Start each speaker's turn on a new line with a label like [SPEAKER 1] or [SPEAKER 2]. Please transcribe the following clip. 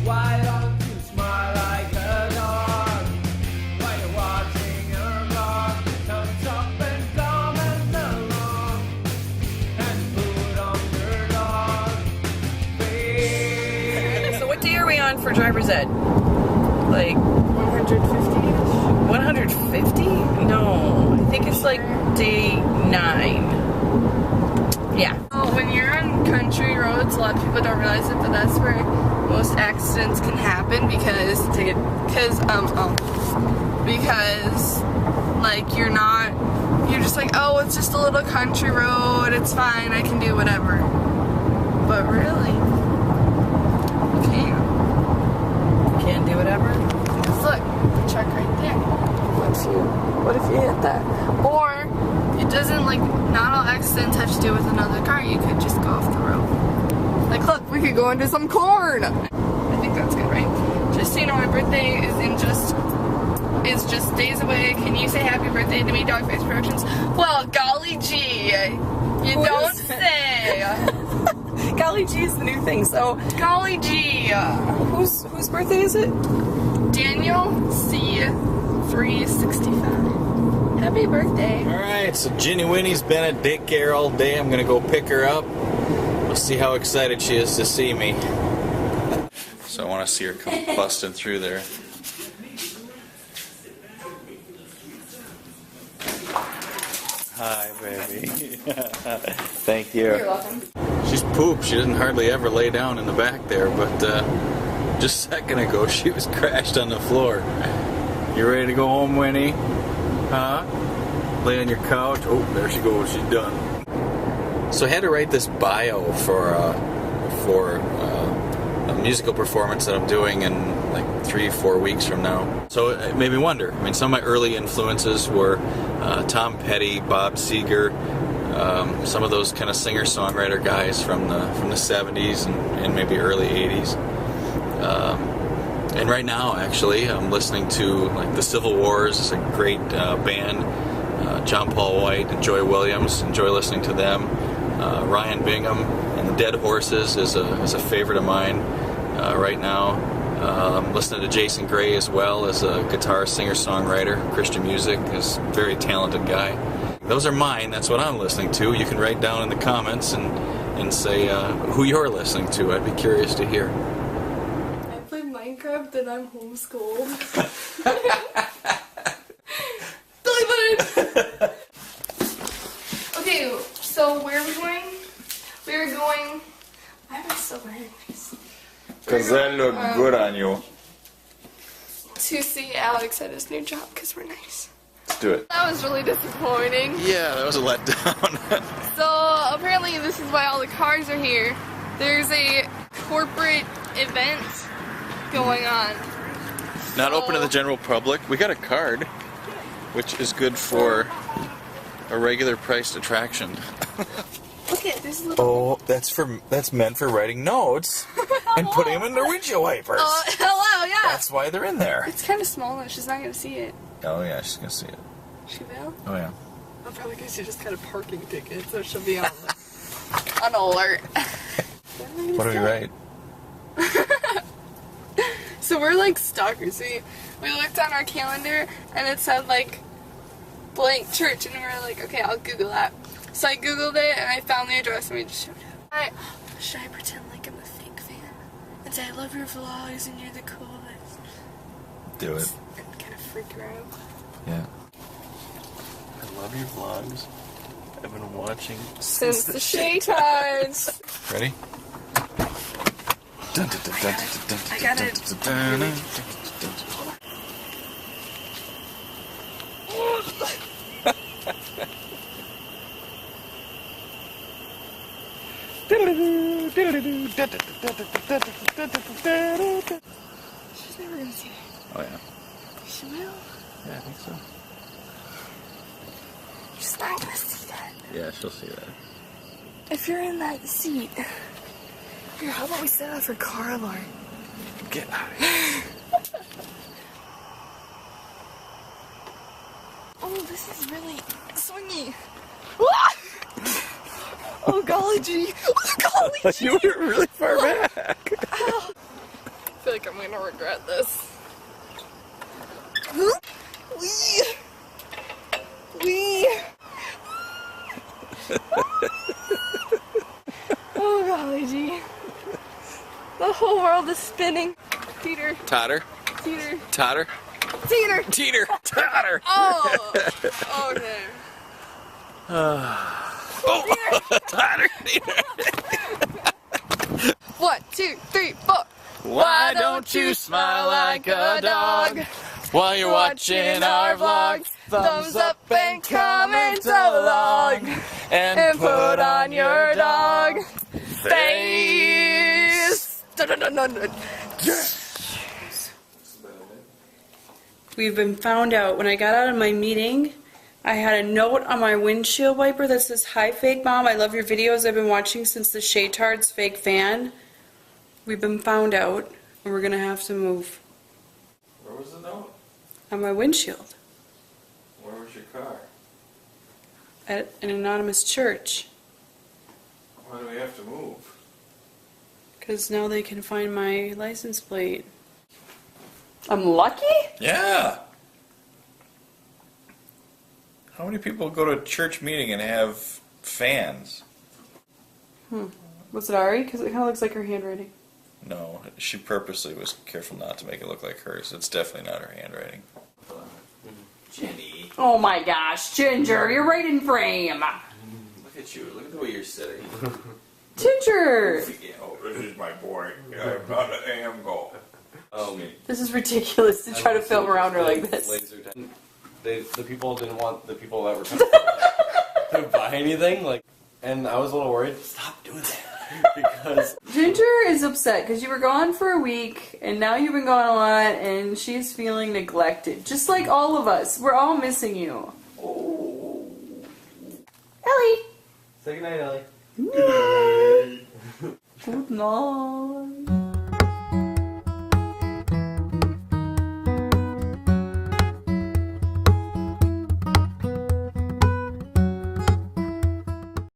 [SPEAKER 1] Why don't you smile like a dog while you're watching your vlog? Thumbs up and comment along and put on your dog face.
[SPEAKER 2] So what day are we on for driver's ed? Like
[SPEAKER 3] 150-ish?
[SPEAKER 2] 150? No, I think it's like day 9. Yeah.
[SPEAKER 3] Oh, when you're on country roads, a lot of people don't realize it, but that's where most accidents can happen because like you're just like, oh, it's just a little country road, it's fine, I can do whatever. But really, you can't.
[SPEAKER 2] You can't do whatever?
[SPEAKER 3] Because look, the truck right there. What if you hit that? Or it doesn't, like, not all accidents have to do with another car. You could just go off the road. Like, look, we could go into some corn. I think that's good, right? Just so you know, my birthday is just days away. Can you say happy birthday to me, Dogface Productions? Well, golly gee, you don't say.
[SPEAKER 2] Golly gee is the new thing, so
[SPEAKER 3] Golly gee.
[SPEAKER 2] whose birthday is it?
[SPEAKER 3] Daniel C. 365. Happy birthday.
[SPEAKER 4] Alright, so Ginny Winnie's been at daycare all day. I'm gonna go pick her up. We'll see how excited she is to see me. So I want to see her come busting through there. Hi, baby. Thank you.
[SPEAKER 3] You're welcome.
[SPEAKER 4] She's poop. She doesn't hardly ever lay down in the back there, but just a second ago she was crashed on the floor. You ready to go home, Winnie? Huh? Lay on your couch? Oh, there she goes. She's done. So I had to write this bio for a musical performance that I'm doing in like 3-4 weeks from now. So it made me wonder. I mean, some of my early influences were Tom Petty, Bob Seger, some of those kind of singer-songwriter guys from the 70s and maybe early 80s. And right now, actually, I'm listening to like the Civil Wars. It's a great band. John Paul White and Joy Williams. Enjoy listening to them. Ryan Bingham and the Dead Horses is a favorite of mine right now. I'm listening to Jason Gray as well as a guitar singer-songwriter. Christian music is a very talented guy. Those are mine. That's what I'm listening to. You can write down in the comments and say who you're listening to. I'd be curious to hear.
[SPEAKER 3] Minecraft and I'm homeschooled. Okay, so where are we going? We're going. Why am I still wearing these?
[SPEAKER 4] Because they look good on you.
[SPEAKER 3] To see Alex at his new job because we're nice.
[SPEAKER 4] Let's do it.
[SPEAKER 3] That was really disappointing.
[SPEAKER 4] Yeah, that was a letdown.
[SPEAKER 3] So apparently this is why all the cars are here. There's a corporate event going on.
[SPEAKER 4] Not open to the general public. We got a card, which is good for a regular priced attraction.
[SPEAKER 3] Look at this little.
[SPEAKER 4] Oh, that's meant for writing notes and putting them in the windshield wipers.
[SPEAKER 3] Oh, hello, yeah.
[SPEAKER 4] That's why they're in there.
[SPEAKER 3] It's kind of small though. She's not gonna see it.
[SPEAKER 4] Oh yeah, she's gonna see it.
[SPEAKER 3] She will.
[SPEAKER 4] Oh yeah.
[SPEAKER 3] I'll probably because she just got a parking ticket, so she'll be on on alert.
[SPEAKER 4] What do we write?
[SPEAKER 3] So we're like stalkers. We looked on our calendar and it said like blank church, and we were like, okay, I'll Google that. So I Googled it and I found the address and we just showed up. Should I pretend like I'm a fake fan and say I love your vlogs and you're the coolest?
[SPEAKER 4] Do it.
[SPEAKER 3] And kind of freak her out.
[SPEAKER 4] Yeah. I love your vlogs. I've been watching
[SPEAKER 3] Since the Shay times.
[SPEAKER 4] Ready?
[SPEAKER 3] I got it. She's never gonna see it.
[SPEAKER 4] Oh yeah.
[SPEAKER 3] She will.
[SPEAKER 4] Yeah, I think so.
[SPEAKER 3] She's not gonna see that.
[SPEAKER 4] Yeah, she'll see that.
[SPEAKER 3] If you're in that seat. Here, how about we set off her car alarm?
[SPEAKER 4] Get out of here.
[SPEAKER 3] Oh, this is really swingy. Oh golly gee. Oh golly gee.
[SPEAKER 4] You were really far back.
[SPEAKER 3] I feel like I'm gonna regret this. Oh golly gee. The whole world is spinning. Teeter.
[SPEAKER 4] Totter.
[SPEAKER 3] Teeter.
[SPEAKER 4] Totter.
[SPEAKER 3] Teeter.
[SPEAKER 4] Teeter. Totter.
[SPEAKER 3] Oh. Okay.
[SPEAKER 4] Totter. Teeter.
[SPEAKER 3] 1, 2, 3, 4.
[SPEAKER 4] Why don't you smile like a dog while you're watching our vlog?
[SPEAKER 3] Thumbs up and comment along. And put on your dog face.
[SPEAKER 2] We've been found out. When I got out of my meeting, I had a note on my windshield wiper that says, "Hi, fake mom. I love your videos. I've been watching since the Shaytards fake fan. We've been found out, and we're going to have to move."
[SPEAKER 4] Where was the note?
[SPEAKER 2] On my windshield.
[SPEAKER 4] Where was your car?
[SPEAKER 2] At an anonymous church.
[SPEAKER 4] Why do we have to move?
[SPEAKER 2] Because now they can find my license plate. I'm lucky?
[SPEAKER 4] Yeah. How many people go to a church meeting and have fans?
[SPEAKER 2] Was it Ari? Because it kind of looks like her handwriting.
[SPEAKER 4] No, she purposely was careful not to make it look like hers. It's definitely not her handwriting. Jenny.
[SPEAKER 2] Oh my gosh, Ginger, you're right in frame.
[SPEAKER 4] Look at you. Look at the way you're sitting.
[SPEAKER 2] Ginger!
[SPEAKER 4] Oh, this is my boy. I'm not an AM goal.
[SPEAKER 2] This is ridiculous to try to film around her like this.
[SPEAKER 1] The people didn't want the people that were coming to buy anything, like, and I was a little worried. Stop doing that. Because
[SPEAKER 2] Ginger is upset because you were gone for a week and now you've been gone a lot and she's feeling neglected. Just like all of us. We're all missing you. Oh. Ellie!
[SPEAKER 1] say goodnight, Ellie.
[SPEAKER 2] Good night.